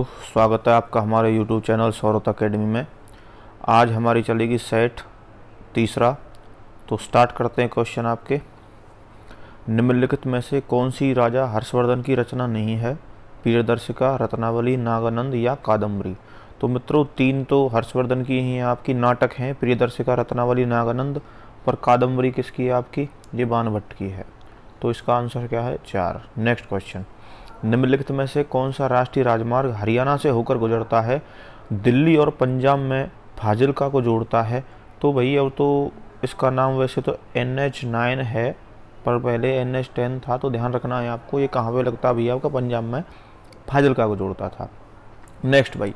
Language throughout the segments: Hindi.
स्वागत है आपका हमारे YouTube चैनल सौरथ अकेडमी में। आज हमारी चलेगी सेट तीसरा। तो स्टार्ट करते हैं क्वेश्चन आपके। निम्नलिखित में से कौन सी राजा हर्षवर्धन की रचना नहीं है? प्रियदर्शिका, रत्नावली, नागानंद या कादम्बरी। तो मित्रों तीन तो हर्षवर्धन की ही आपकी नाटक हैं, प्रियदर्शिका, रत्नावली, नागानंद। पर कादम्बरी किसकी है आपकी? ये बाणभट्ट की है। तो इसका आंसर क्या है? 4। Next question. निम्नलिखित में से कौन सा राष्ट्रीय राजमार्ग हरियाणा से होकर गुजरता है, दिल्ली और पंजाब में फाजिल्का को जोड़ता है? तो भाई अब तो इसका नाम वैसे तो NH9 है, पर पहले NH10 था। तो ध्यान रखना है आपको, ये कहाँ पे लगता है भैया आपका? पंजाब में फाजिल्का को जोड़ता था। नेक्स्ट भाई,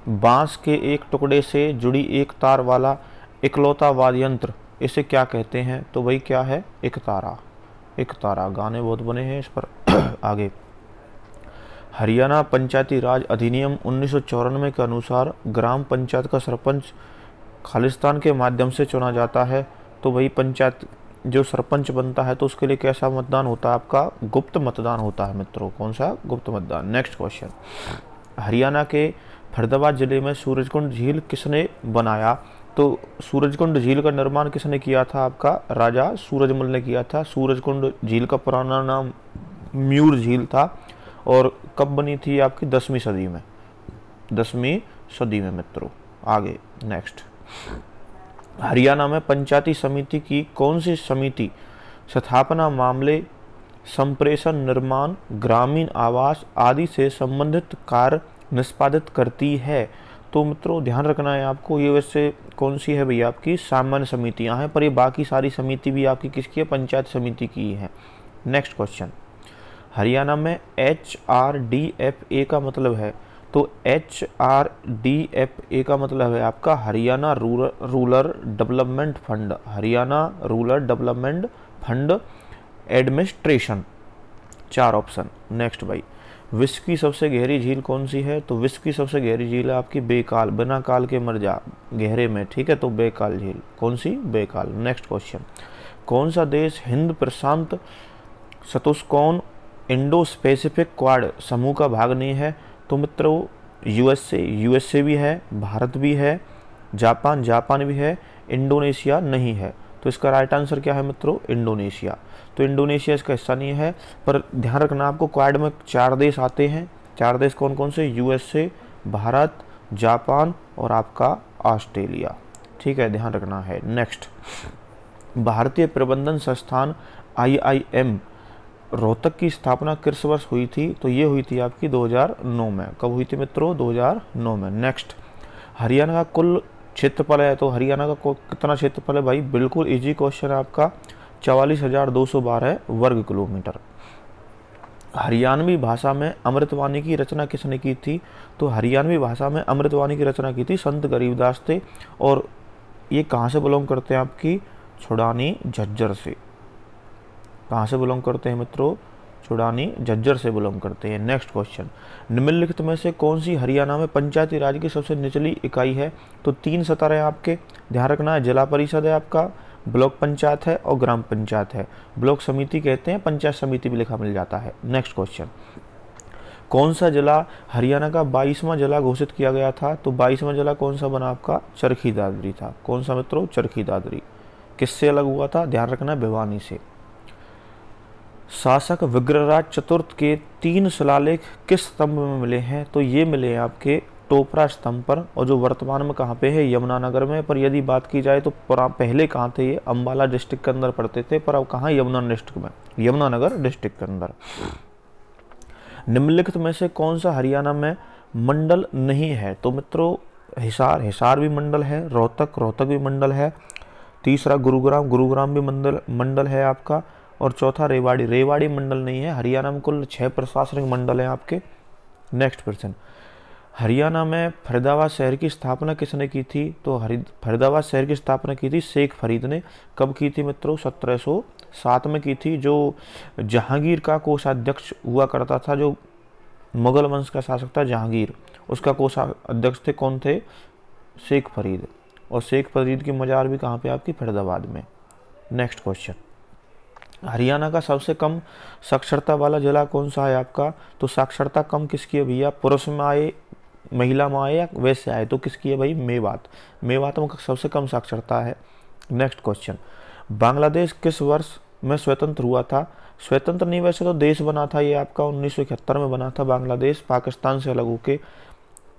बांस के एक टुकड़े से जुड़ी एक तार वाला इकलौता वाद्य यंत्र, इसे क्या कहते हैं? तो भाई क्या है? एक तारा। एक तारा, गाने बहुत बने हैं इस पर। आगे, हरियाणा पंचायती राज अधिनियम 1994 के अनुसार ग्राम पंचायत का सरपंच खालिस्तान के माध्यम से चुना जाता है। तो वही पंचायत जो सरपंच बनता है तो उसके लिए कैसा मतदान होता है आपका? गुप्त मतदान होता है मित्रों। कौन सा? गुप्त मतदान। Next question. हरियाणा के फरीदाबाद जिले में सूरजकुंड झील किसने बनाया? तो सूरजकुंड झील का निर्माण किसने किया था आपका? राजा सूरजमल ने किया था। सूरजकुंड झील का पुराना नाम म्यूर झील था और कब बनी थी आपकी? 10वीं सदी में। 10वीं सदी में मित्रों। आगे नेक्स्ट, हरियाणा में पंचायती समिति की कौन सी समिति स्थापना मामले, संप्रेषण, निर्माण, ग्रामीण आवास आदि से संबंधित कार्य निष्पादित करती है? तो मित्रों ध्यान रखना है आपको, ये वैसे कौन सी है भैया? आपकी सामान्य समितियां हैं, पर ये बाकी सारी समिति भी आपकी किसकी है? पंचायत समिति की है। नेक्स्ट क्वेश्चन, हरियाणा में HRDFA का मतलब है? तो HRDFA का मतलब है आपका Haryana rural development fund. Haryana rural development fund administration. 4 option. Next भाई, विश्व की सबसे गहरी झील कौन सी है? तो विश्व की सबसे गहरी झील है आपकी बेकाल, बिना काल के मर जा गहरे में, ठीक है? तो बेकाल झील। कौन सी? बेकाल। नेक्स्ट क्वेश्चन, कौन सा देश हिंद प्रशांत चतुष्कोण इंडो पैसिफिक क्वाड समूह का भाग नहीं है? तो मित्रों यूएसए भी है, भारत भी है, जापान भी है, इंडोनेशिया नहीं है। तो इसका राइट आंसर क्या है मित्रों? इंडोनेशिया। तो इंडोनेशिया इसका हिस्सा नहीं है। पर ध्यान रखना आपको, क्वाड में 4 देश आते हैं। 4 देश कौन कौन से? यूएसए, भारत, जापान और आपका ऑस्ट्रेलिया, ठीक है? ध्यान रखना है। नेक्स्ट, भारतीय प्रबंधन संस्थान IIM रोहतक की स्थापना किस वर्ष हुई थी? तो ये हुई थी आपकी 2009 में। कब हुई थी मित्रों? 2009 में। नेक्स्ट, हरियाणा का कुल क्षेत्रफल है, तो हरियाणा का कितना क्षेत्रफल है भाई? बिल्कुल इजी क्वेश्चन है आपका, 44,212 वर्ग किलोमीटर। हरियाणवी भाषा में अमृतवाणी की रचना किसने की थी? तो हरियाणवी भाषा में अमृतवाणी की रचना की थी संत गरीबदास थे। और ये कहाँ से बिलोंग करते हैं? आपकी छुड़ानी झज्जर से। कहाँ से बिलोंग करते हैं मित्रों? छुड़ानी झज्जर से बिलोंग करते हैं। नेक्स्ट क्वेश्चन, निम्नलिखित में से कौन सी हरियाणा में पंचायती राज की सबसे निचली इकाई है? तो 3 स्तर है आपके, ध्यान रखना है। जिला परिषद है आपका, ब्लॉक पंचायत है और ग्राम पंचायत है। ब्लॉक समिति कहते हैं, पंचायत समिति भी लिखा मिल जाता है। नेक्स्ट क्वेश्चन, कौन सा जिला हरियाणा का 22वां जिला घोषित किया गया था? तो 22वां जिला कौन सा बना आपका? चरखी दादरी था। कौन सा मित्रों? चरखी दादरी। किससे अलग हुआ था? ध्यान रखना है, भिवानी से। शासक विग्रहराज चतुर्थ के 3 शिलालेख किस स्तंभ में मिले हैं? तो ये मिले हैं आपके टोपरा स्तंभ पर, और जो वर्तमान में कहाँ पे है? यमुनानगर में। पर यदि बात की जाए तो पहले कहाँ थे? ये अम्बाला डिस्ट्रिक्ट के अंदर पड़ते थे, पर अब कहाँ? यमुनानगर डिस्ट्रिक्ट के अंदर। निम्नलिखित में से कौन सा हरियाणा में मंडल नहीं है? तो मित्रों हिसार भी मंडल है, रोहतक भी मंडल है। तीसरा गुरुग्राम भी मंडल है आपका। और चौथा रेवाड़ी मंडल नहीं है। हरियाणा में कुल 6 प्रशासनिक मंडल हैं आपके। नेक्स्ट प्रश्न, हरियाणा में फरीदाबाद शहर की स्थापना किसने की थी? तो फरीदाबाद शहर की स्थापना की थी शेख फरीद ने। कब की थी मित्रों? 1707 में की थी। जो जहांगीर का कोषाध्यक्ष हुआ करता था, जो मुगल वंश का शासक था जहांगीर, उसका कोषाध्यक्ष थे कौन थे? शेख फरीद। और शेख फरीद की मजार भी कहाँ पे? आपकी फरीदाबाद में। नेक्स्ट क्वेश्चन, हरियाणा का सबसे कम साक्षरता वाला जिला कौन सा है आपका? तो साक्षरता कम किसकी है भैया? पुरुष में आए, महिला में आए या वैसे आए, तो किसकी है भाई? मेवात। मेवात में सबसे कम साक्षरता है। नेक्स्ट क्वेश्चन, बांग्लादेश किस वर्ष में स्वतंत्र हुआ था? स्वतंत्र नहीं, वैसे तो देश बना था ये आपका 1971 में बना था बांग्लादेश, पाकिस्तान से अलग होके।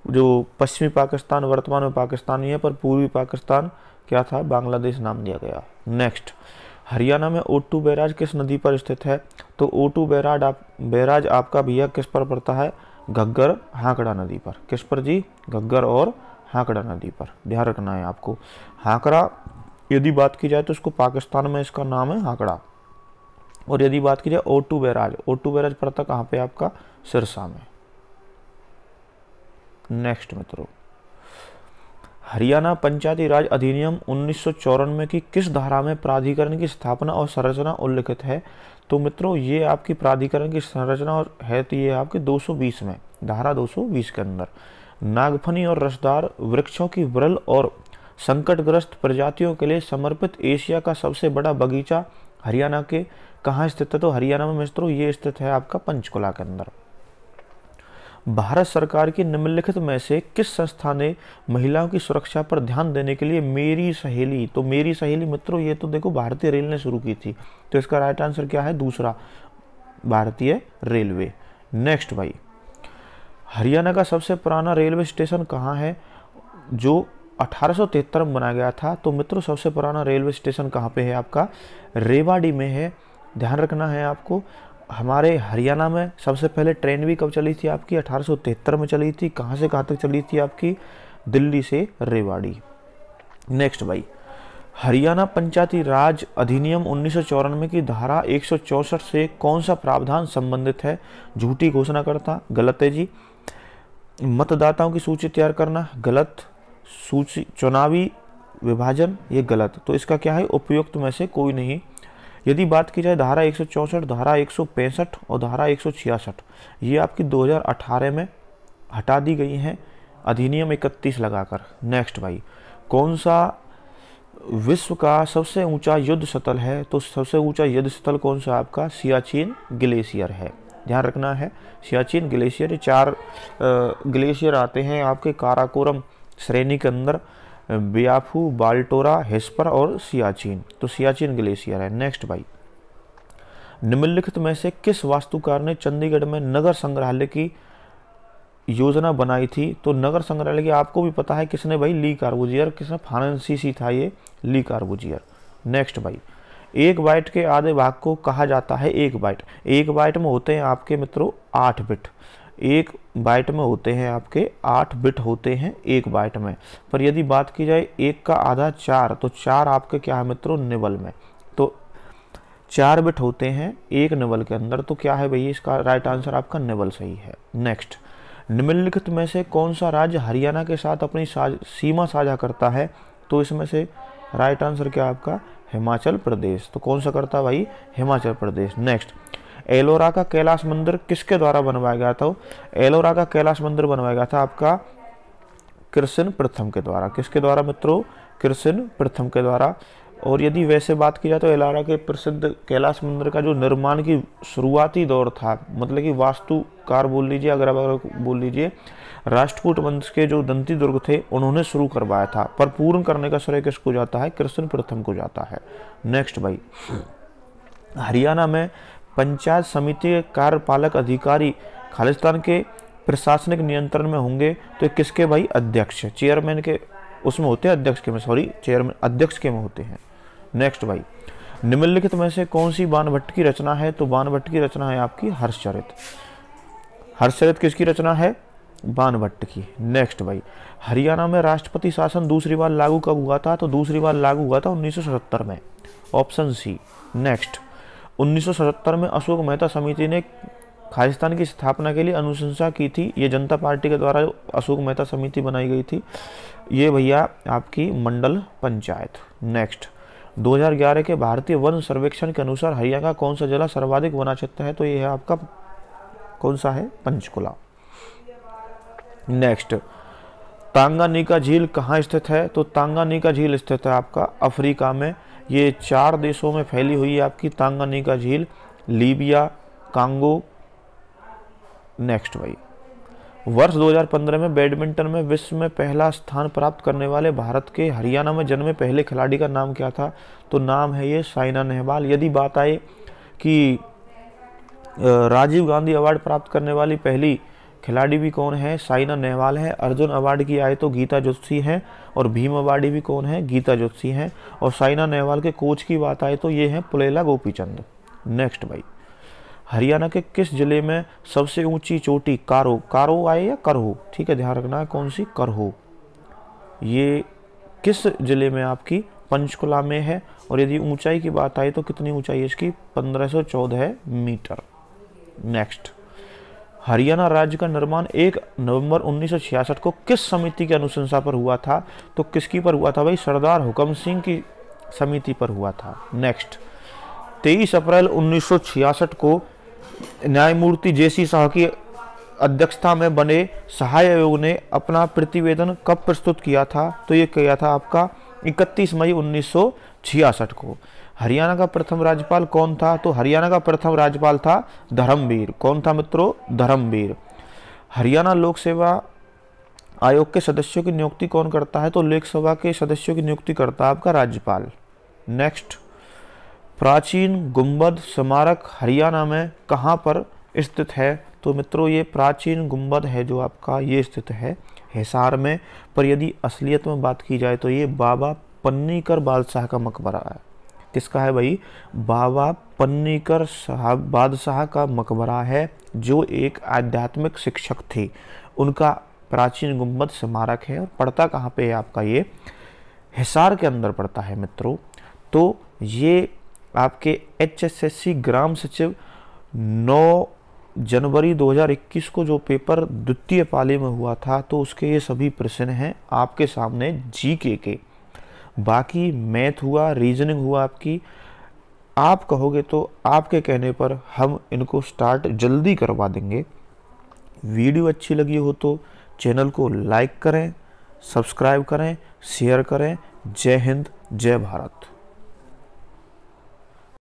जो पश्चिमी पाकिस्तान वर्तमान में पाकिस्तान ही है, पर पूर्वी पाकिस्तान क्या था? बांग्लादेश नाम दिया गया। नेक्स्ट, हरियाणा में ओटू बैराज किस नदी पर स्थित है? तो ओटू बैराज आपका भैया किस पर पड़ता है? घग्गर हाकड़ा नदी पर। किस पर जी? घग्गर और हाकड़ा नदी पर, ध्यान रखना है आपको। हाकड़ा यदि बात की जाए तो इसको पाकिस्तान में इसका नाम है हाकड़ा, और यदि बात की जाए ओटू बैराज पड़ता कहाँ पे? आपका सिरसा में। नेक्स्ट मित्रों, हरियाणा पंचायती राज अधिनियम 1994 की किस धारा में प्राधिकरण की स्थापना और संरचना उल्लिखित है? तो मित्रों ये आपकी प्राधिकरण की संरचना और है तो ये आपके 220 में, धारा 220 के अंदर। नागफनी और रसदार वृक्षों की वृल और संकटग्रस्त प्रजातियों के लिए समर्पित एशिया का सबसे बड़ा बगीचा हरियाणा के कहाँ स्थित है? तो हरियाणा में मित्रों ये स्थित है आपका पंचकुला के अंदर। भारत सरकार की निम्नलिखित में से किस संस्था ने महिलाओं की सुरक्षा पर ध्यान देने के लिए मेरी सहेली, तो मेरी सहेली मित्रों ये तो देखो भारतीय रेल ने शुरू की थी, तो इसका राइट आंसर क्या है? दूसरा, भारतीय रेलवे। नेक्स्ट भाई, हरियाणा का सबसे पुराना रेलवे स्टेशन कहाँ है जो 1873 में बनाया गया था? तो मित्रों सबसे पुराना रेलवे स्टेशन कहाँ पे है आपका? रेवाड़ी में है। ध्यान रखना है आपको। हमारे हरियाणा में सबसे पहले ट्रेन भी कब चली थी आपकी? 1873 में चली थी। कहाँ से कहाँ तक चली थी आपकी? दिल्ली से रेवाड़ी। नेक्स्ट भाई, हरियाणा पंचायती राज अधिनियम 1994 की धारा 164 से कौन सा प्रावधान संबंधित है? झूठी घोषणा करता, गलत है जी। मतदाताओं की सूची तैयार करना, गलत। सूची चुनावी विभाजन, ये गलत। तो इसका क्या है? उपयुक्त में से कोई नहीं। यदि बात की जाए धारा 164, धारा 165 और धारा 166, ये आपकी 2018 में हटा दी गई हैं अधिनियम 31 लगाकर। नेक्स्ट भाई, कौन सा विश्व का सबसे ऊंचा युद्ध स्थल है? तो सबसे ऊंचा युद्ध स्थल कौन सा आपका? सियाचिन ग्लेशियर है। ध्यान रखना है, सियाचिन ग्लेशियर। 4 ग्लेशियर आते हैं आपके काराकोरम श्रेणी के अंदर, बियाफू, बाल्टोरा, हेस्पर और सियाचिन, तो सियाचिन ग्लेशियर है। नेक्स्ट भाई, निम्नलिखित में से किस वास्तुकार ने चंडीगढ़ में नगर संग्रहालय की योजना बनाई थी? तो नगर संग्रहालय की आपको भी पता है किसने भाई? ली कार्बूजियर। किसने? फ्रांसीसी था ये, ली कार्बूजियर। नेक्स्ट भाई, एक बाइट के आधे भाग को कहा जाता है एक बाइट। एक बाइट में होते हैं आपके मित्रों 8 बिट। एक बाइट में होते हैं आपके 8 बिट होते हैं एक बाइट में। पर यदि बात की जाए एक का आधा 4, तो 4 आपके क्या है मित्रों? निबल में। तो 4 बिट होते हैं एक निबल के अंदर, तो क्या है भैया? इसका राइट आंसर आपका निबल सही है। नेक्स्ट, निम्नलिखित में से कौन सा राज्य हरियाणा के साथ अपनी सीमा साझा करता है? तो इसमें से राइट आंसर क्या आपका? हिमाचल प्रदेश। तो कौन सा करता है भाई? हिमाचल प्रदेश। नेक्स्ट, एलोरा का कैलाश मंदिर किसके द्वारा बनवाया गया था? एलोरा का कैलाश मंदिर बनवाया गया था आपका कृष्ण प्रथम के द्वारा। किसके द्वारा मित्रों? कृष्ण प्रथम के द्वारा। और यदि वैसे बात की जाए तो एलोरा के प्रसिद्ध कैलाश मंदिर का जो निर्माण की शुरुआती दौर था, मतलब कि वास्तुकार बोल लीजिए, अगर बोल लीजिए, राष्ट्रकूट वंश के जो दंती दुर्ग थे उन्होंने शुरू करवाया था, पर पूर्ण करने का श्रेय किसको जाता है? कृष्ण प्रथम को जाता है। नेक्स्ट भाई, हरियाणा में पंचायत समिति के कार्यपालक अधिकारी खालिस्तान के प्रशासनिक नियंत्रण में होंगे, तो किसके भाई? अध्यक्ष, चेयरमैन के उसमें होते हैं, अध्यक्ष के में, सॉरी चेयरमैन अध्यक्ष के में होते हैं। नेक्स्ट भाई, निम्नलिखित में से कौन सी बाणभट्ट की रचना है? तो बाणभट्ट की रचना है आपकी हर्षचरित। हर्षचरित किसकी रचना है? बाणभट्ट की। नेक्स्ट भाई, हरियाणा में राष्ट्रपति शासन दूसरी बार लागू कब हुआ था? तो दूसरी बार लागू हुआ था 1977 में, ऑप्शन सी। नेक्स्ट, 1977 में अशोक मेहता समिति ने खालिस्तान की स्थापना के लिए अनुशंसा की थी। ये जनता पार्टी के द्वारा अशोक मेहता समिति बनाई गई थी। ये भैया आपकी मंडल पंचायत। नेक्स्ट, 2011 के भारतीय वन सर्वेक्षण के अनुसार हरियाणा का कौन सा जिला सर्वाधिक वना क्षेत्र है? तो ये है आपका कौन सा है? पंचकुला। नेक्स्ट, तांगानिका झील कहाँ स्थित है? तो तांगानिका झील स्थित है आपका अफ्रीका में। ये 4 देशों में फैली हुई है आपकी तांगानिका झील, लीबिया, कांगो। नेक्स्ट भाई, वर्ष 2015 में बैडमिंटन में विश्व में पहला स्थान प्राप्त करने वाले भारत के हरियाणा में जन्मे पहले खिलाड़ी का नाम क्या था? तो नाम है ये साइना नेहवाल। यदि बात आए कि राजीव गांधी अवार्ड प्राप्त करने वाली पहली खिलाड़ी भी कौन है? साइना नेहवाल है। अर्जुन अवार्ड की आए तो गीता जोशी हैं, और भीम अवार्ड भी कौन है? गीता जोशी हैं। और साइना नेहवाल के कोच की बात आए तो ये हैं पुलेला गोपीचंद। नेक्स्ट भाई, हरियाणा के किस जिले में सबसे ऊंची चोटी कारो, कारो आए या करहो, ठीक है ध्यान रखना है, कौन सी? करहो। ये किस जिले में? आपकी पंचकुला में है। और यदि ऊंचाई की बात आए तो कितनी ऊंचाई है इसकी? 1514 मीटर। नेक्स्ट, हरियाणा राज्य का निर्माण 1 नवंबर 1966 को किस समिति की अनुशंसा पर हुआ था? तो किसकी पर हुआ था भाई? सरदार हुकम सिंह की समिति पर हुआ था। नेक्स्ट, 23 अप्रैल 1966 को न्यायमूर्ति जेसी शाह की अध्यक्षता में बने सहाय आयोग ने अपना प्रतिवेदन कब प्रस्तुत किया था? तो ये किया था आपका 31 मई 1966 को। हरियाणा का प्रथम राज्यपाल कौन था? तो हरियाणा का प्रथम राज्यपाल था धर्मवीर। कौन था मित्रों? धर्मवीर। हरियाणा लोक सेवा आयोग के सदस्यों की नियुक्ति कौन करता है? तो लोकसभा के सदस्यों की नियुक्ति करता है आपका राज्यपाल। नेक्स्ट, प्राचीन गुंबद स्मारक हरियाणा में कहाँ पर स्थित है? तो मित्रों ये प्राचीन गुंबद है जो आपका ये स्थित है हिसार में। पर यदि असलियत में बात की जाए तो ये बाबा पन्नीकर बादशाह का मकबरा है। किसका है भाई? बाबा पन्नीकर साहब बादशाह का मकबरा है, जो एक आध्यात्मिक शिक्षक थे। उनका प्राचीन गुंबद स्मारक है। और पड़ता कहाँ पे है आपका? ये हिसार के अंदर पड़ता है मित्रों। तो ये आपके HSSC ग्राम सचिव 9 जनवरी 2021 को जो पेपर द्वितीय पाली में हुआ था, तो उसके ये सभी प्रश्न हैं आपके सामने जीके के। बाकी मैथ हुआ, रीजनिंग हुआ आपकी, आप कहोगे तो आपके कहने पर हम इनको स्टार्ट जल्दी करवा देंगे। वीडियो अच्छी लगी हो तो चैनल को लाइक करें, सब्सक्राइब करें, शेयर करें। जय हिंद, जय भारत।